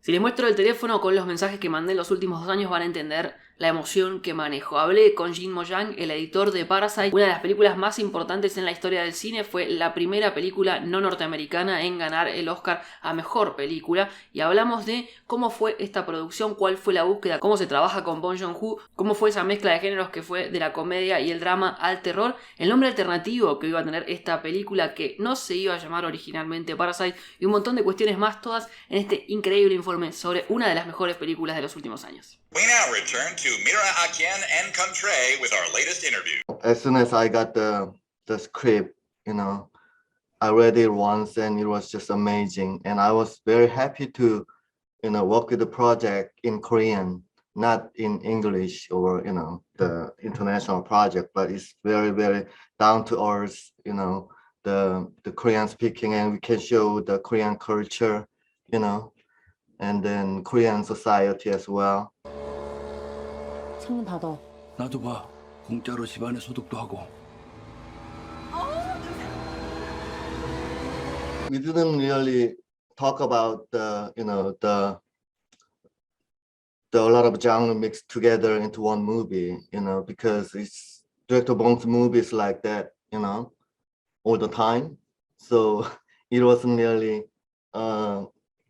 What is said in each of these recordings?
Si les muestro el teléfono con los mensajes que mandé en los últimos 2 años van a entender la emoción que manejo. Hablé con Jin-mo, el editor de Parasite, una de las películas más importantes en la historia del cine. Fue la primera película no norteamericana en ganar el Oscar a Mejor Película. Y hablamos de cómo fue esta producción, cuál fue la búsqueda, cómo se trabaja con Bong Joon-ho, cómo fue esa mezcla de géneros que fue de la comedia y el drama al terror, el nombre alternativo que iba a tener esta película que no se iba a llamar originalmente Parasite y un montón de cuestiones más, todas en este increíble informe sobre una de las mejores películas de los últimos años. We now return to Mira Akien and Contre with our latest interview. As soon as I got the script, I read it once and it was just amazing. And I was very happy to, work with the project in Korean, not in English or, the international project, but it's very, very down to earth, the Korean speaking, and we can show the Korean culture, and then Korean society as well. 창문 닫아. 나도 봐. 공짜로 집안에 소독도 하고. We didn't really talk about a lot of genre mixed together into one movie, because it's director Bong's movies like that, all the time. So it wasn't really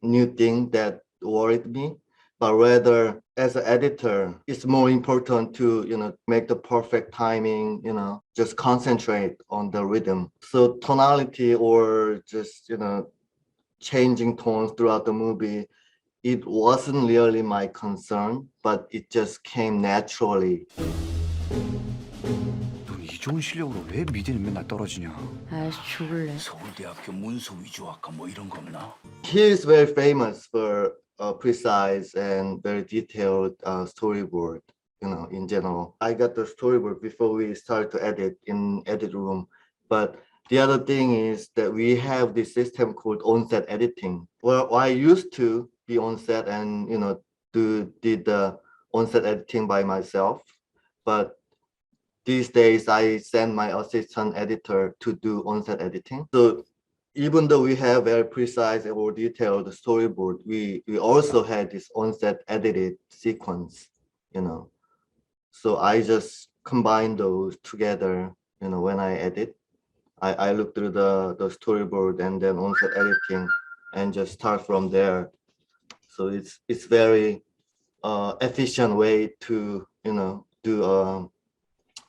new thing that worried me, but rather as an editor, it's more important to make the perfect timing, just concentrate on the rhythm. So tonality or just changing tones throughout the movie, it wasn't really my concern, but it just came naturally. 이 좋은 실력으로 왜 미대는 맨날 떨어지냐? 아이씨 죽을래. 서울대학교 문서 위조학과 뭐 이런 거 없나? He is very famous for precise and very detailed storyboard, in general. I got the storyboard before we started to edit in edit room, but the other thing is that we have this system called on-set editing. Well, I used to be on set and did the on-set editing by myself, but these days I send my assistant editor to do on-set editing. So even though we have very precise or detailed storyboard, we also had this on-set edited sequence, So I just combine those together, when I edit. I look through the storyboard and then on-set editing and just start from there. So it's very efficient way to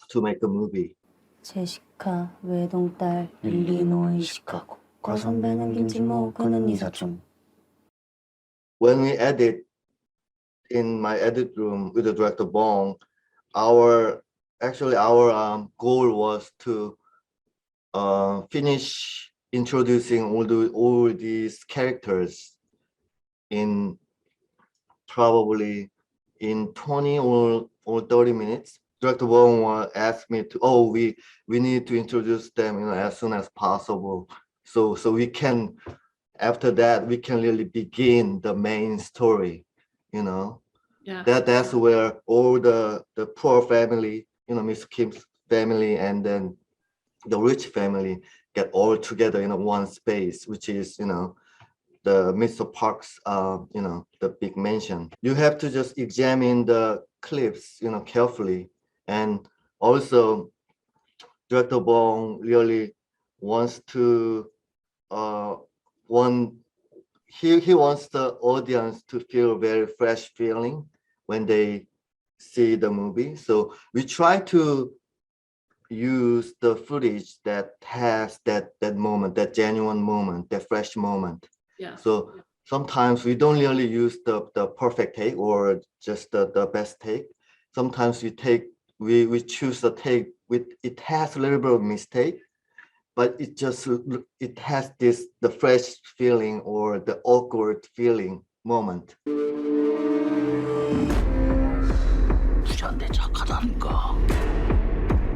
to make a movie. 제시카 외동딸 일리노이 시카고 거선배는 김치모 그는 이사촌. When we edit in my edit room with the director Bong, our goal was to finish introducing all these characters in probably in 20 or 30 minutes. Director Bong asked me to, we need to introduce them, as soon as possible. So we can, after that, we can really begin the main story, Yeah. That's where all the poor family, Miss Kim's family, and then the rich family get all together in one space, which is, the Mr. Park's, the big mansion. You have to just examine the clips, carefully. And also, Director Bong really wants to, he wants the audience to feel very fresh feeling when they see the movie. So we try to use the footage that has that moment, that genuine moment, that fresh moment. Yeah. So sometimes we don't really use the perfect take or just the best take. Sometimes we choose a take with, it has a little bit of mistake, but it has the fresh feeling or the awkward feeling moment. 부자인데 착하다니까.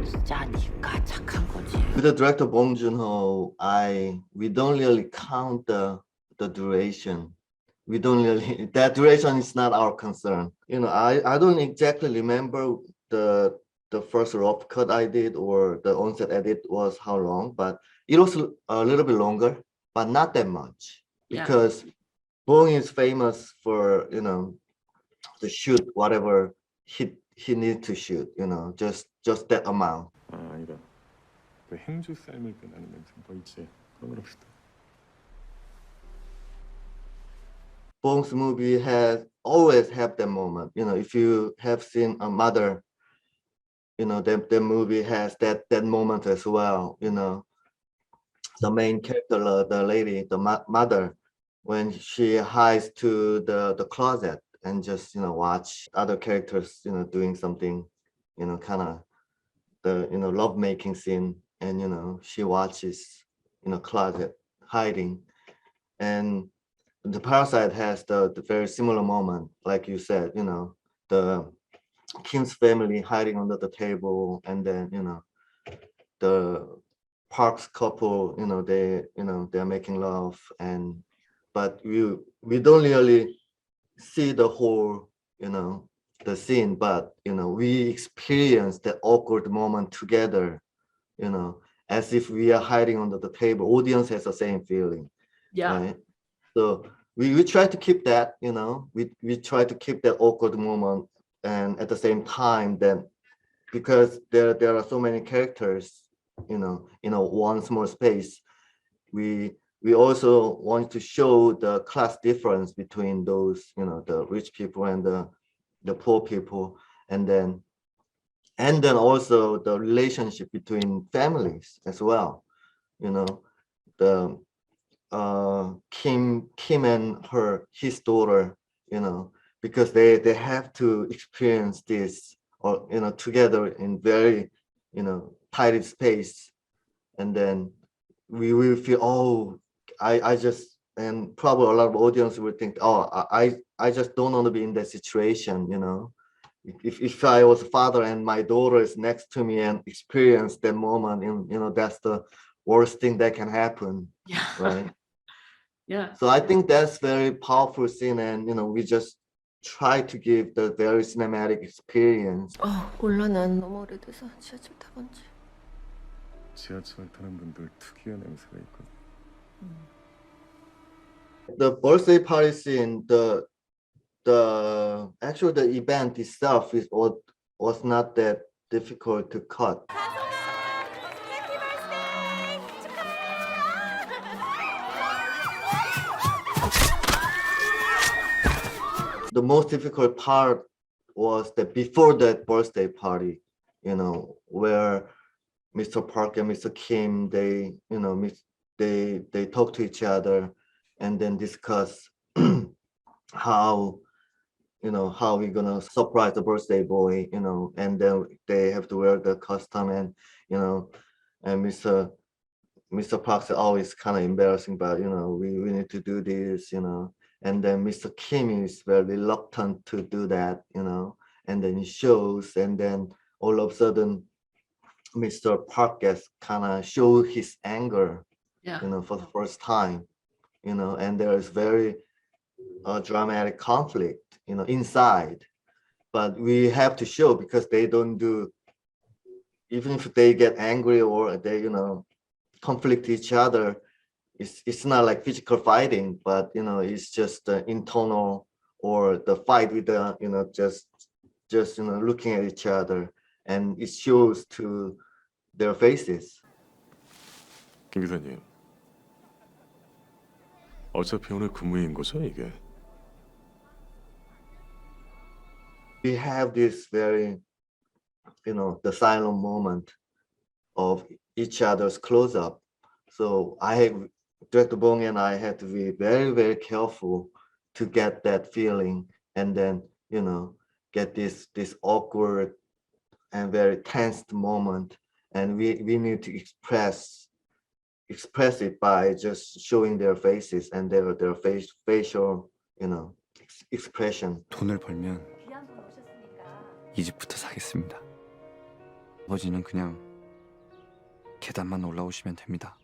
진짜 니가 착한 거지. With the director Bong Joon-ho, we don't really count the duration. We don't really, that duration is not our concern. I don't exactly remember the first rough cut I did or the onset edit was how long, but it was a little bit longer, but not that much, because Bong is famous for, to shoot whatever he needs to shoot, just that amount. 아, 아니다. 그 행주 삶을 때 나는 냄새 뭐 있지? 그런 걸 합시다. Bong's movie has always have that moment. If you have seen a mother, the movie has that moment as well. The main character, the lady, the mother, when she hides to the closet and just watch other characters doing something, kind of the love making scene, and she watches closet hiding. And the Parasite has the very similar moment, like you said, the Kim's family hiding under the table, and then the Park's couple, they're making love, but we don't really see the whole, the scene, but we experience that awkward moment together, as if we are hiding under the table. Audience has the same feeling. Yeah. Right? So we try to keep that, we try to keep that awkward moment, and at the same time, then because there are so many characters, in one small space, we also want to show the class difference between those, the rich people and the poor people, and then also the relationship between families as well. The Kim and his daughter, because they have to experience this, or together in very tight space, and then we will feel, oh, I just, and probably a lot of audience will think, oh, I just don't want to be in that situation. If I was a father and my daughter is next to me and experience that moment, that's the worst thing that can happen. Yeah. Right. Yeah. So I think that's very powerful scene, and we just try to give the very cinematic experience. 몰라, 난 너무 오래돼서 지하철 타본 지. 지하철 타는 분들 특유의 냄새가 있거든. The birthday party scene, the actual the event itself was not that difficult to cut. The most difficult part was that before that birthday party, where Mr. Park and Mr. Kim, they talk to each other and then discuss how we're gonna surprise the birthday boy, and then they have to wear the costume, and and Mr. Park said, oh, it's kind of embarrassing, but we need to do this, and then Mr. Kim is very reluctant to do that, and then he shows, and then all of a sudden Mr. Park gets kind of show his anger, Yeah. for the first time, and there is very dramatic conflict, inside, but we have to show, because they don't do, even if they get angry or they, conflict each other, it's not like physical fighting, but it's just the internal, or the fight with the, just looking at each other, and it shows to their faces. 김 기사님, 어차피 오늘 근무인 거죠, 이게? We have this very, the silent moment of each other's close-up. So Director Bong and I had to be very, very careful to get that feeling, and then, get this awkward and very tensed moment. And we need to express it by just showing their faces and their facial, expression. 돈을 벌면 이 집부터 사겠습니다. 아버지는 그냥 계단만 올라오시면 됩니다.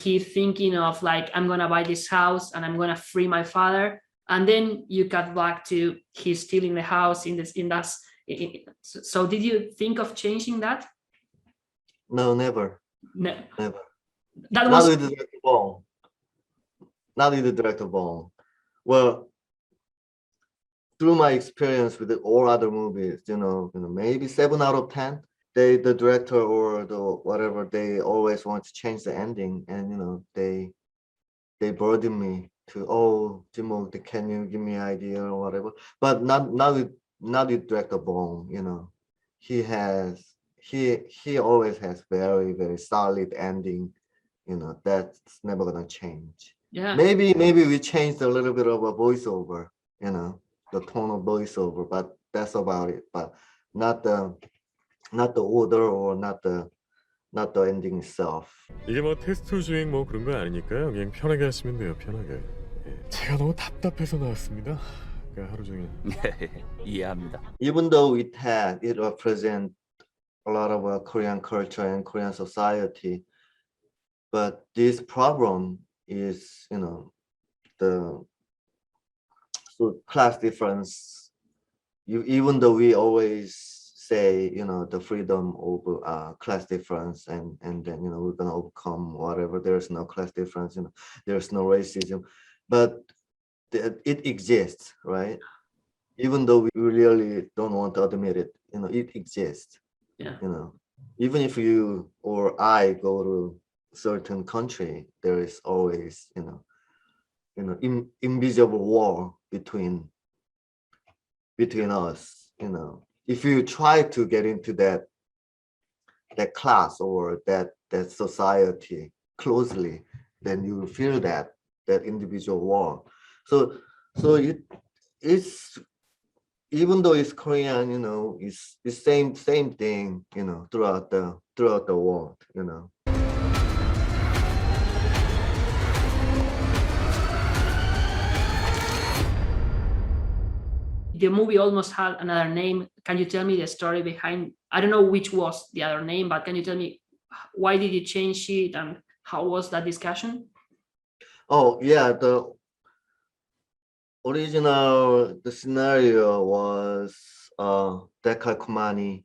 He's thinking of like, I'm gonna buy this house and I'm gonna free my father, and then you cut back to he's stealing the house so did you think of changing that? No, never. No. Never. That Not was with the Director Bong. Not with the Director Bong. Well, through my experience with all other movies, maybe 7 out of 10, the director or the whatever, they always want to change the ending, and they burden me to, oh, Jin-mo, can you give me an idea or whatever? But not with director Bong. He always has very, very solid ending. That's never gonna change. Yeah. Maybe we changed a little bit of a voiceover, the tone of voiceover, but that's about it. But not the order, or not the ending itself. 이게 뭐 테스트 주행 뭐 그런 거 아니니까요. 그냥 편하게 하시면 돼요. 편하게. 예, 제가 너무 답답해서 나왔습니다. 그러니까 하루 종일. 이해합니다. Even though it represents a lot of Korean culture and Korean society, but this problem is, the class difference. Even though we always say, the freedom of class difference, and then, we're gonna overcome whatever. There's no class difference, there's no racism, but it exists, right? Even though we really don't want to admit it, it exists. Yeah. Even if you or I go to a certain country, there is always, invisible wall between us. If you try to get into that class or that society closely, then you will feel that individual wall. So it's, even though it's Korean, it's the same thing, throughout the world, The movie almost had another name. Can you tell me the story behind? I don't know which was the other name, but can you tell me why did you change it and how was that discussion? Oh yeah, the scenario was decalcomani,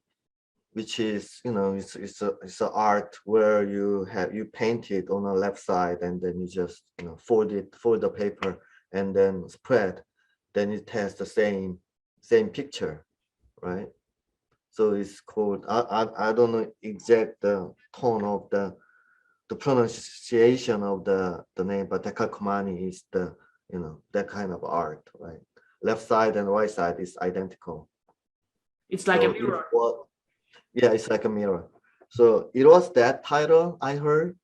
which is, it's a art where you paint it on the left side, and then you just, fold the paper and then spread, then it has the same picture, right? So it's called, I don't know exact the tone of the pronunciation of the name, but decalcomani is the, that kind of art, right? Left side and right side is identical. It's like So a mirror. Yeah, it's like a mirror. So it was that title I heard,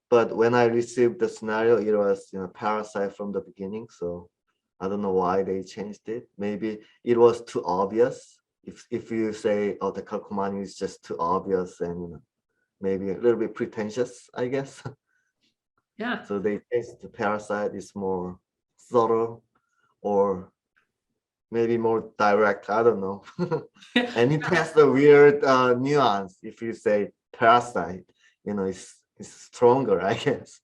but when I received the scenario, it was, Parasite from the beginning. So I don't know why they changed it. Maybe it was too obvious. If you say, oh, the decalcomani is just too obvious, and maybe a little bit pretentious, I guess. Yeah. So they changed the Parasite is more subtle, or maybe more direct. I don't know. And it has the weird nuance. If you say Parasite, it's stronger, I guess.